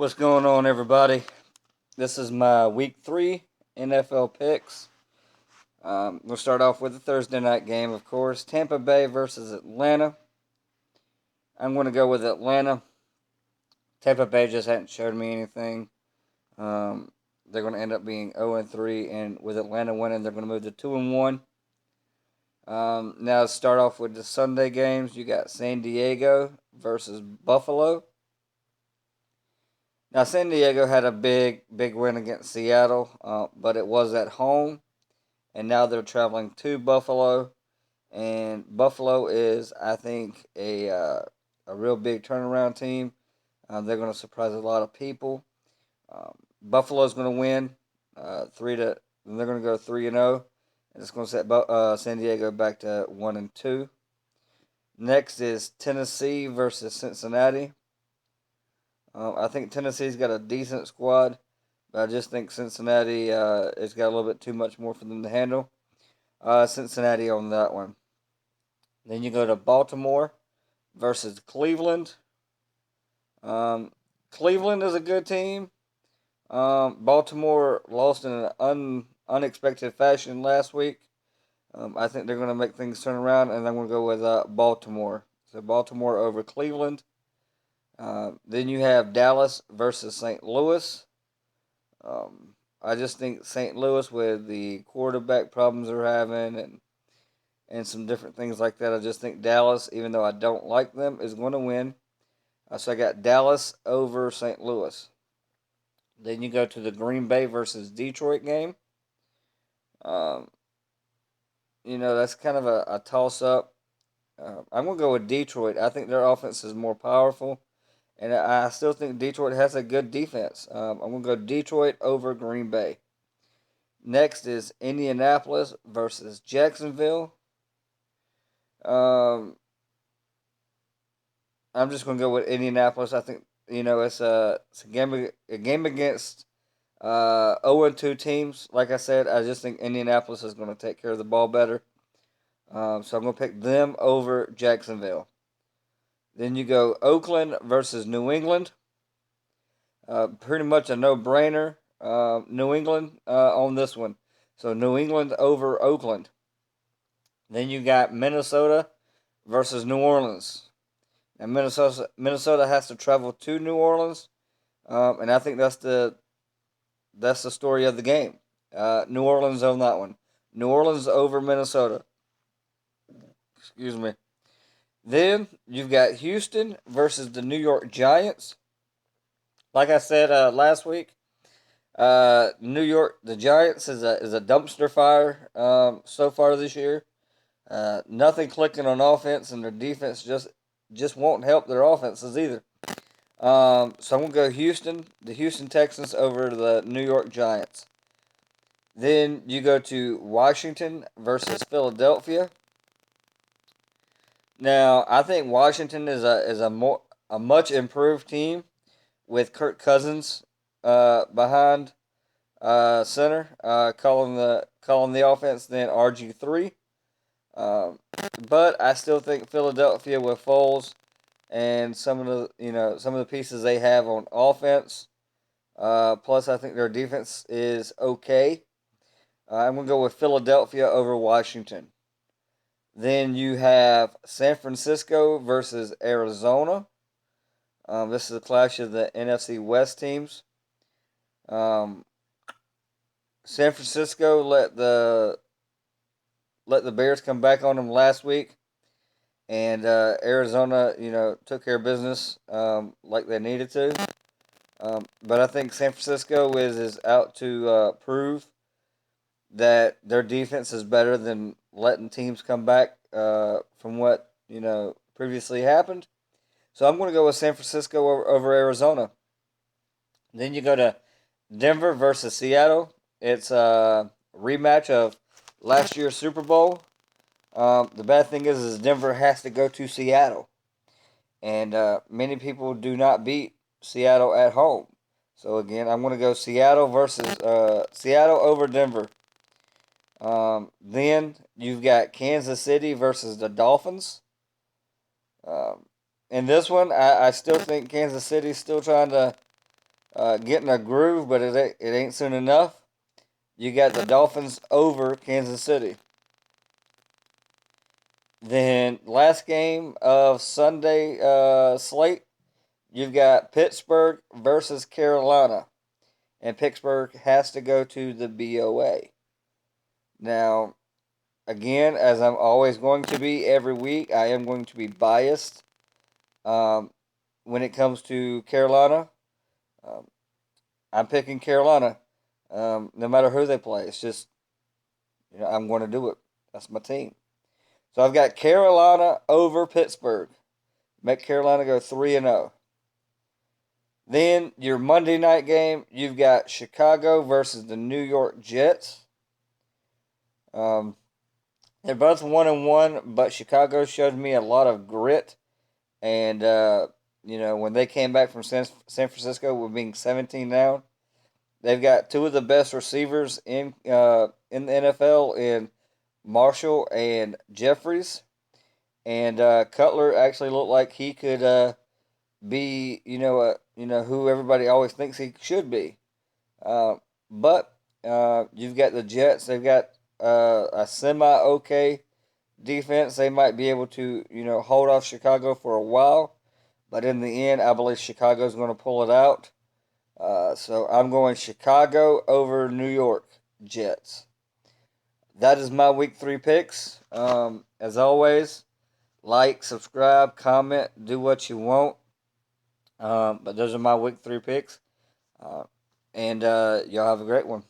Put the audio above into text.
What's going on, everybody? This is my week 3 NFL picks. We'll start off with the Thursday night game, of course. Tampa Bay versus Atlanta. I'm going to go with Atlanta. Tampa Bay just hadn't showed me anything. They're going to end up being 0-3, and with Atlanta winning, they're going to move to 2-1. Now, let's start off with the Sunday games. You got San Diego versus Buffalo. Now, San Diego had a big win against Seattle, but it was at home, and now they're traveling to Buffalo. And Buffalo is, I think, a real big turnaround team. They're going to surprise a lot of people. Buffalo's going to win 3 to. They're going to go 3-0, and it's going to set San Diego back to 1-2. Next is Tennessee versus Cincinnati. I think Tennessee's got a decent squad, but I just think Cincinnati has got a little bit too much more for them to handle. Cincinnati on that one. Then you go to Baltimore versus Cleveland. Cleveland is a good team. Baltimore lost in an unexpected fashion last week. I think they're going to make things turn around, and I'm going to go with Baltimore. So Baltimore over Cleveland. Then you have Dallas versus St. Louis. I just think St. Louis, with the quarterback problems they're having and some different things like that, I just think Dallas, even though I don't like them, is going to win. So I got Dallas over St. Louis. Then you go to the Green Bay versus Detroit game. Um, that's kind of a toss up. I'm going to go with Detroit. I think their offense is more powerful. And I still think Detroit has a good defense. I'm going to go Detroit over Green Bay. Next is Indianapolis versus Jacksonville. Um, I'm just going to go with Indianapolis. I think it's a game against 0-2 teams. Like I said, I just think Indianapolis is going to take care of the ball better. So I'm going to pick them over Jacksonville. Then you go Oakland versus New England. Pretty much a no-brainer. New England on this one. So New England over Oakland. Then you got Minnesota versus New Orleans. And Minnesota has to travel to New Orleans, and I think that's the story of the game. New Orleans on that one. New Orleans over Minnesota. Excuse me. Then you've got Houston versus the New York Giants. Like I said last week, New York, the Giants is a dumpster fire so far this year. Nothing clicking on offense, and their defense just won't help their offenses either. So I'm gonna go the Houston Texans over the New York Giants. Then you go to Washington versus Philadelphia. Now I think Washington is a much improved team with Kirk Cousins behind center, calling the offense, then RG3. Um, but I still think Philadelphia with Foles and some of the pieces they have on offense. Plus, I think their defense is okay. I'm gonna go with Philadelphia over Washington. Then you have San Francisco versus Arizona. This is a clash of the NFC West teams. Um, San Francisco let the Bears come back on them last week, and Arizona, took care of business like they needed to. But I think San Francisco is out to prove that their defense is better than letting teams come back from what previously happened. So I'm going to go with San Francisco over Arizona. Then you go to Denver versus Seattle. It's a rematch of last year's Super Bowl. The bad thing is Denver has to go to Seattle, and many people do not beat Seattle at home. So again, I'm going to go Seattle over Denver. Then you've got Kansas City versus the Dolphins. Um, in this one, I still think Kansas City's still trying to getting a groove, but it ain't soon enough. You got the Dolphins over Kansas City. Then last game of Sunday slate, you've got Pittsburgh versus Carolina, and Pittsburgh has to go to the BOA. Now, again, as I'm always going to be every week, I am going to be biased um, when it comes to Carolina. Um, I'm picking Carolina, no matter who they play. It's just I'm going to do it. That's my team. So I've got Carolina over Pittsburgh. Make Carolina go 3-0. Then your Monday night game, you've got Chicago versus the New York Jets. Um, they're both 1-1, but Chicago showed me a lot of grit. And when they came back from San Francisco with being 17 down, they've got two of the best receivers in the NFL in Marshall and Jeffries. And Cutler actually looked like he could be, who everybody always thinks he should be. Uh, but you've got the Jets. They've got a semi okay defense. They might be able to, hold off Chicago for a while. But in the end, I believe Chicago's going to pull it out. So I'm going Chicago over New York Jets. That is my week 3 picks. As always, like, subscribe, comment, do what you want. But those are my week 3 picks. And y'all have a great one.